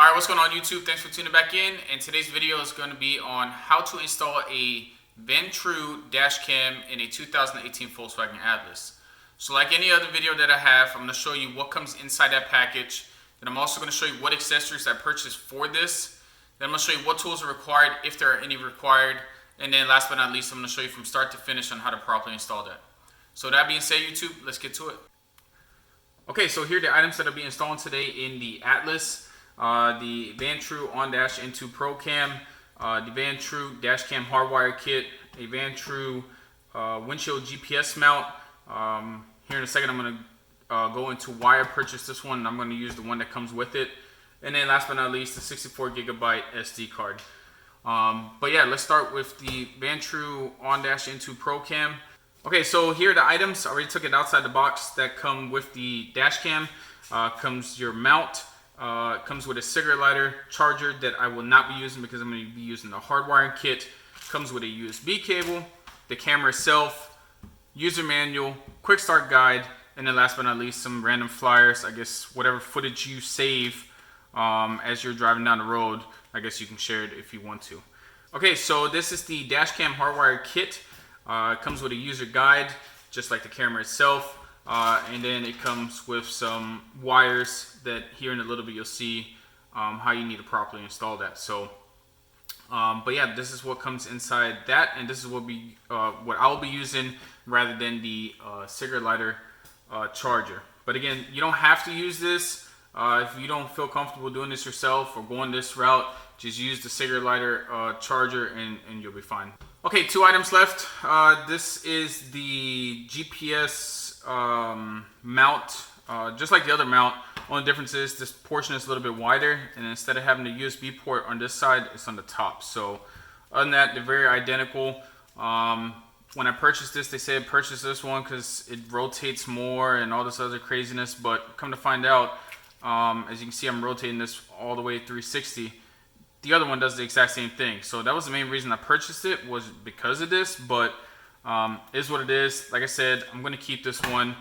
Alright, what's going on YouTube? Thanks for tuning back in. And today's video is going to be on how to install a Vantrue dash cam in a 2018 Volkswagen Atlas. So like any other video that I have, I'm going to show you what comes inside that package. Then I'm also going to show you what accessories I purchased for this. Then I'm going to show you what tools are required, if there are any required. And then last but not least, I'm going to show you from start to finish on how to properly install that. So that being said, YouTube, let's get to it. Okay, so here are the items that I'll be installing today in the Atlas. The Vantrue N2 Pro cam, the Vantrue Dashcam Hardwire Kit, a Vantrue windshield GPS mount. Here in a second I'm going to go into why I purchased this one, and I'm going to use the one that comes with it. And then last but not least, the 64GB SD card. But yeah, let's start with the Vantrue N2 Pro cam. Okay, so here are the items. I already took it outside the box that come with the dash cam. Comes your mount. Comes with a cigarette lighter, charger that I will not be using because I'm going to be using the hardwiring kit. Comes with a USB cable, the camera itself, user manual, quick start guide, and then last but not least, some random flyers. I guess whatever footage you save as you're driving down the road, I guess you can share it if you want to. Okay, so this is the Dashcam Hardwire Kit. It comes with a user guide, just like the camera itself. And then it comes with some wires that here in a little bit you'll see how you need to properly install that. So, but yeah, this is what comes inside that, and this is what I'll be using rather than the cigarette lighter charger. But again, you don't have to use this if you don't feel comfortable doing this yourself or going this route. Just use the cigarette lighter charger and you'll be fine. Okay, 2 items left. This is the GPS mount, just like the other mount. Only difference is this portion is a little bit wider, and instead of having the USB port on this side, it's on the top. So other than that, they're very identical. When I purchased this, they said purchase this one because it rotates more and all this other craziness, but come to find out, as you can see, I'm rotating this all the way 360. The other one does the exact same thing. So that was the main reason I purchased it, was because of this, but is what it is. Like I said, I'm going to keep this one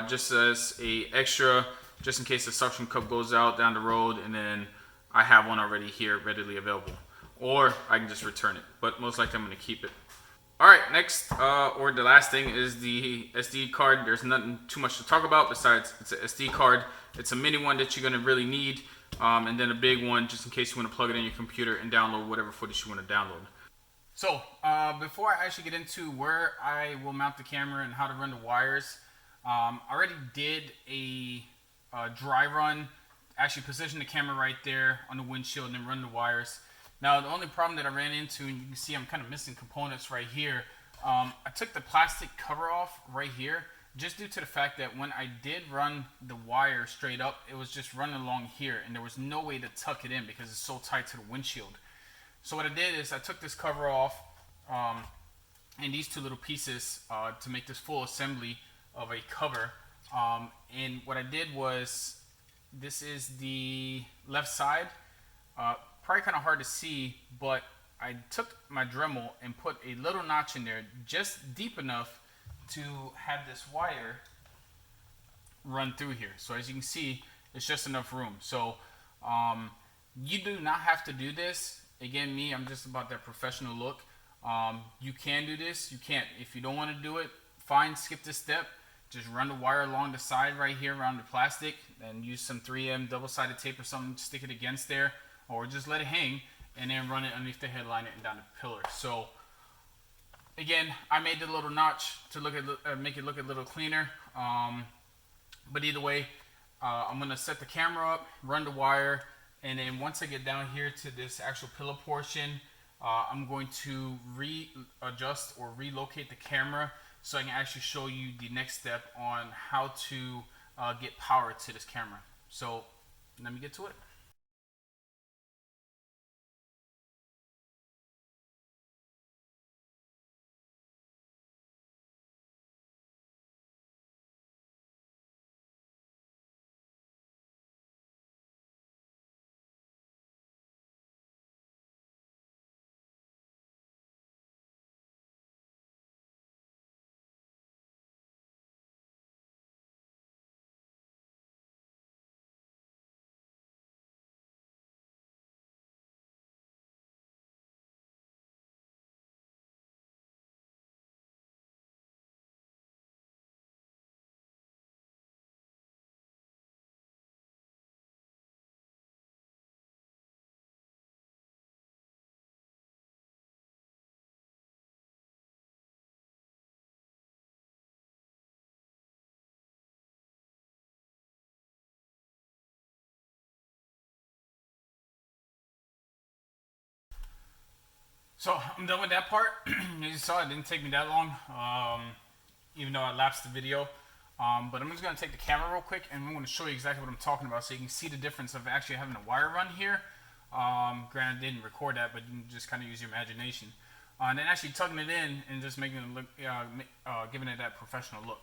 just as a extra, just in case the suction cup goes out down the road, and then I have one already here readily available. Or I can just return it, but most likely I'm going to keep it. Alright, next, or the last thing is the SD card. There's nothing too much to talk about besides it's an SD card. It's a mini one that you're going to really need, and then a big one just in case you want to plug it in your computer and download whatever footage you want to download. So, before I actually get into where I will mount the camera and how to run the wires, I already did a dry run, actually position the camera right there on the windshield and then run the wires. Now, the only problem that I ran into, and you can see I'm kind of missing components right here, I took the plastic cover off right here, just due to the fact that when I did run the wire straight up, it was just running along here, and there was no way to tuck it in because it's so tight to the windshield. So what I did is I took this cover off and these 2 little pieces to make this full assembly of a cover. And what I did was, this is the left side. Probably kind of hard to see, but I took my Dremel and put a little notch in there just deep enough to have this wire run through here. So as you can see, it's just enough room. So you do not have to do this. Again, I'm just about that professional look. You can do this. You can't. If you don't want to do it, fine, skip this step. Just run the wire along the side right here around the plastic and use some 3M double-sided tape or something, stick it against there, or just let it hang and then run it underneath the headliner and down the pillar. So again, I made the little notch to make it look a little cleaner. But either way, I'm going to set the camera up, run the wire, and then once I get down here to this actual pillow portion, I'm going to readjust or relocate the camera so I can actually show you the next step on how to get power to this camera. So let me get to it. So I'm done with that part. As you saw, it didn't take me that long, even though I lapsed the video. But I'm just going to take the camera real quick, and I'm going to show you exactly what I'm talking about so you can see the difference of actually having a wire run here. Granted, I didn't record that, but you can just kind of use your imagination. And then actually tugging it in and just making it look, giving it that professional look.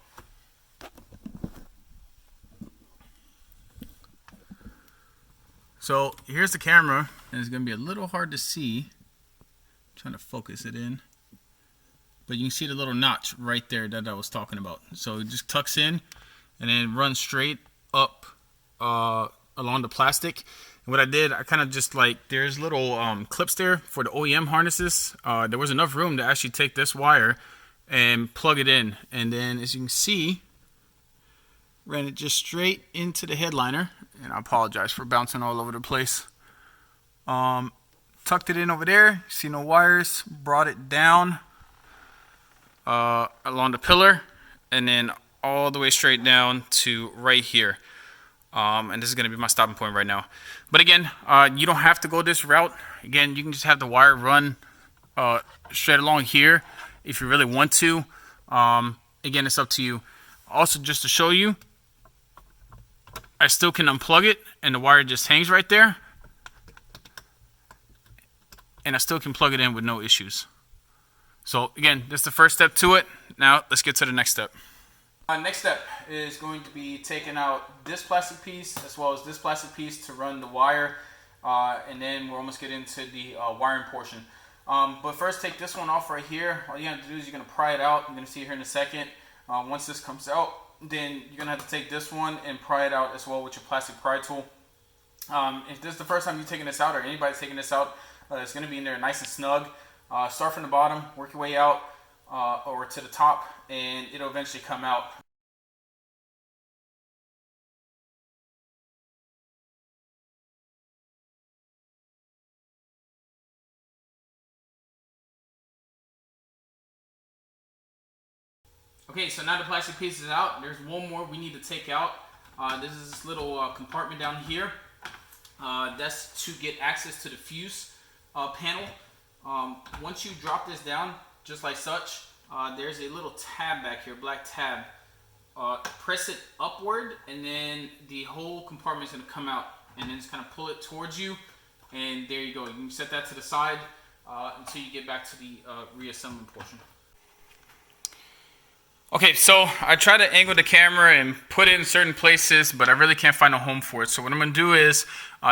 So here's the camera, and it's going to be a little hard to see. I'm trying to focus it in. But you can see the little notch right there that I was talking about. So it just tucks in and then runs straight up along the plastic. And what I did, I kind of just like, there's little clips there for the OEM harnesses. There was enough room to actually take this wire and plug it in. And then as you can see, ran it just straight into the headliner. And I apologize for bouncing all over the place. Tucked it in over there. See no wires. Brought it down along the pillar, and then all the way straight down to right here. And this is going to be my stopping point right now. But again, you don't have to go this route. Again, you can just have the wire run straight along here if you really want to. Again, it's up to you. Also, just to show you, I still can unplug it and the wire just hangs right there. And I still can plug it in with no issues. So again, this is the first step to it. Now let's get to the next step. Next step is going to be taking out this plastic piece as well as this plastic piece to run the wire. And then we're almost getting into the wiring portion. But first, take this one off right here. All you have to do is you're going to pry it out. I'm going to see it here in a second. Once this comes out, then you're going to have to take this one and pry it out as well with your plastic pry tool. If this is the first time you're taking this out, or anybody's taking this out, it's going to be in there nice and snug. Start from the bottom, work your way out or to the top, and it'll eventually come out. Okay, so now the plastic piece is out. There's one more we need to take out. This is this little compartment down here. That's to get access to the fuse panel. Once you drop this down, just like such, there's a little tab back here, black tab. Press it upward, and then the whole compartment is going to come out, and then just kind of pull it towards you, and there you go. You can set that to the side until you get back to the reassembling portion. Okay, so I try to angle the camera and put it in certain places, but I really can't find a home for it. So what I'm going to do is,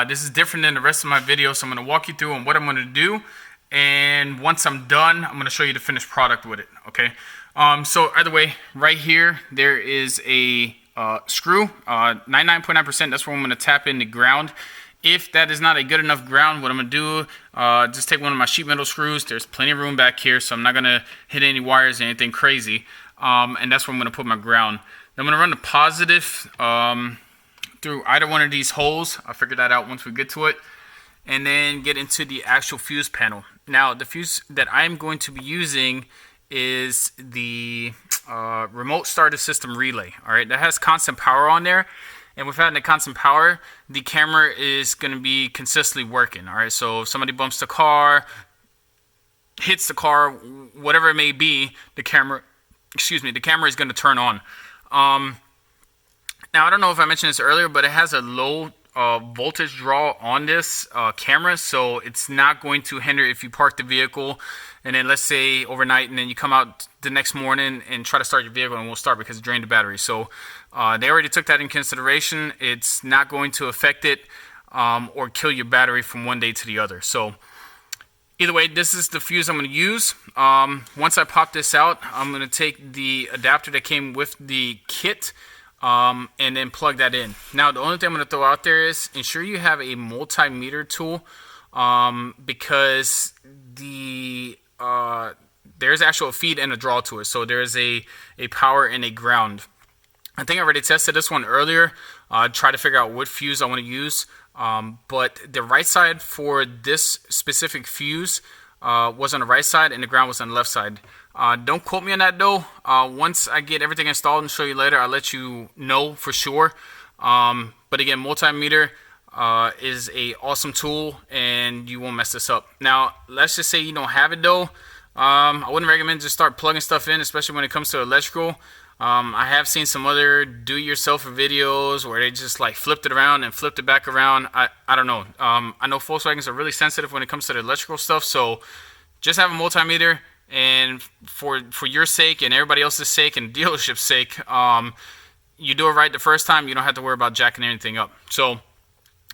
this is different than the rest of my video, so I'm going to walk you through on what I'm going to do. And once I'm done, I'm going to show you the finished product with it, okay? So either way, right here, there is a screw, 99.9%. That's where I'm going to tap in the ground. If that is not a good enough ground, what I'm going to do, just take one of my sheet metal screws. There's plenty of room back here, so I'm not going to hit any wires or anything crazy. And that's where I'm going to put my ground. Then I'm going to run the positive through either one of these holes. I'll figure that out once we get to it. And then get into the actual fuse panel. Now, the fuse that I'm going to be using is the remote starter system relay. All right, that has constant power on there. And without the constant power, the camera is going to be consistently working. All right, so if somebody bumps the car, hits the car, whatever it may be, the camera is going to turn on. Now, I don't know if I mentioned this earlier, but it has a low voltage draw on this camera, so it's not going to hinder if you park the vehicle and then let's say overnight, and then you come out the next morning and try to start your vehicle and it won't start because it drained the battery. So they already took that in consideration. It's not going to affect it or kill your battery from one day to the other. So either way, this is the fuse I'm going to use. Once I pop this out, I'm going to take the adapter that came with the kit and then plug that in. Now, the only thing I'm going to throw out there is ensure you have a multimeter tool because there's actual a feed and a draw to it. So there's a power and a ground. I think I already tested this one earlier. Try to figure out what fuse I want to use. But the right side for this specific fuse was on the right side and the ground was on the left side. Don't quote me on that though. Once I get everything installed and show you later, I'll let you know for sure. But again, multimeter, is a awesome tool, and you won't mess this up. Now, let's just say you don't have it though. I wouldn't recommend just start plugging stuff in, especially when it comes to electrical. I have seen some other do-it-yourself videos where they just like flipped it around and flipped it back around. I don't know. I know Volkswagens are really sensitive when it comes to the electrical stuff, so just have a multimeter, and for your sake and everybody else's sake and dealership's sake, you do it right the first time. You don't have to worry about jacking anything up. So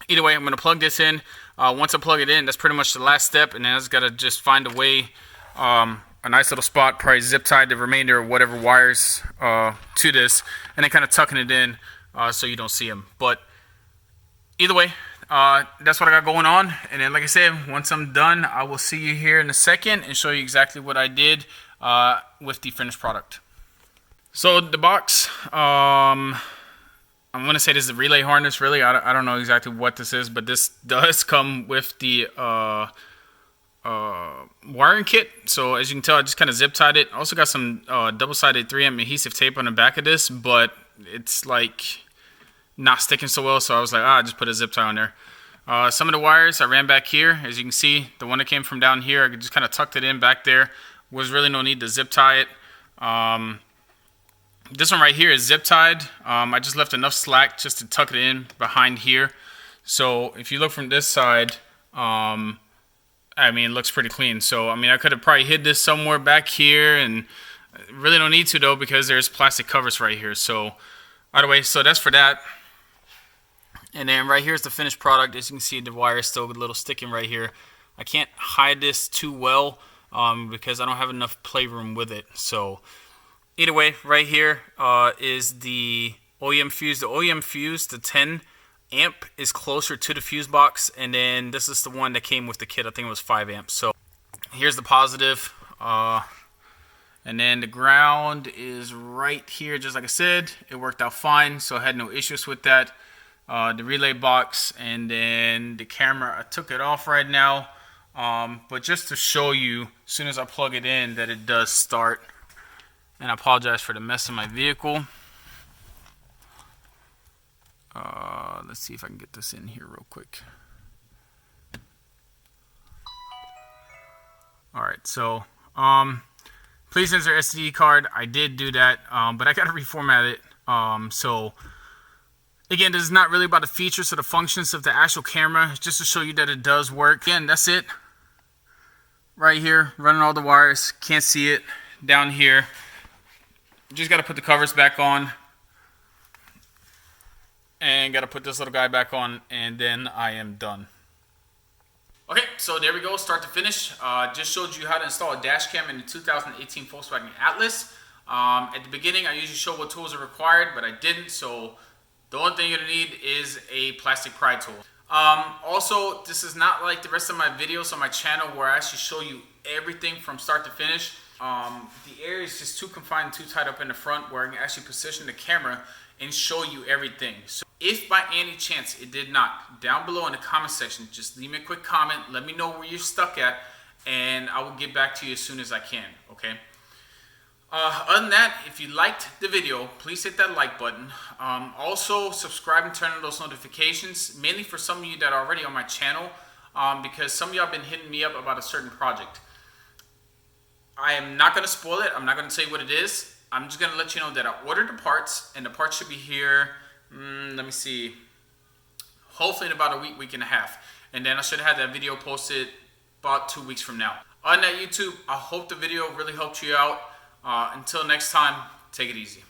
either way, I'm going to plug this in. Once I plug it in, that's pretty much the last step, and then I just got to just find a way, a nice little spot, probably zip tie the remainder of whatever wires to this, and then kind of tucking it in so you don't see them. But either way, that's what I got going on. And then, like I said, once I'm done, I will see you here in a second and show you exactly what I did with the finished product. So the box, I'm going to say this is a relay harness, really. I don't know exactly what this is, but this does come with the wiring kit. So as you can tell, I just kind of zip tied it. I also got some double-sided 3M adhesive tape on the back of this, but it's like not sticking so well, so I was like, I just put a zip tie on there. Some of the wires I ran back here. As you can see, the one that came from down here, I just kind of tucked it in back there. Was really no need to zip tie it. This one right here is zip tied. I just left enough slack just to tuck it in behind here. So if you look from this side, I mean, it looks pretty clean. So, I mean, I could have probably hid this somewhere back here, and really don't need to though, because there's plastic covers right here. So, either way, so that's for that. And then right here is the finished product. As you can see, the wire is still a little sticking right here. I can't hide this too well because I don't have enough playroom with it. So, either way, right here is the OEM fuse. The OEM fuse, the 10 amp, is closer to the fuse box, and then this is the one that came with the kit. I think it was 5 amps. So here's the positive, and then the ground is right here. Just like I said, it worked out fine, so I had no issues with that. The relay box, and then the camera, I took it off right now, but just to show you, as soon as I plug it in, that it does start. And I apologize for the mess in my vehicle. Let's see if I can get this in here real quick. Alright, so please insert SD card. I did do that, but I got to reformat it. So again, this is not really about the features or the functions of the actual camera. It's just to show you that it does work. Again, that's it. Right here, running all the wires. Can't see it down here. Just got to put the covers back on. And got to put this little guy back on, and then I am done. Okay, so there we go, start to finish. Just showed you how to install a dash cam in the 2018 Volkswagen Atlas. At the beginning, I usually show what tools are required, but I didn't, so the only thing you're going to need is a plastic pry tool. Also, this is not like the rest of my videos on my channel where I actually show you everything from start to finish. The area is just too confined, too tied up in the front where I can actually position the camera and show you everything. So if by any chance it did not, down below in the comment section, just leave me a quick comment, let me know where you're stuck at, and I will get back to you as soon as I can, okay? Other than that, if you liked the video, please hit that like button. Also, subscribe and turn on those notifications, mainly for some of you that are already on my channel, because some of y'all have been hitting me up about a certain project. I am not going to spoil it. I'm not going to say what it is. I'm just going to let you know that I ordered the parts, and the parts should be here, let me see, hopefully in about a week, week and a half. And then I should have that video posted about 2 weeks from now. Other than that, YouTube, I hope the video really helped you out. Until next time, take it easy.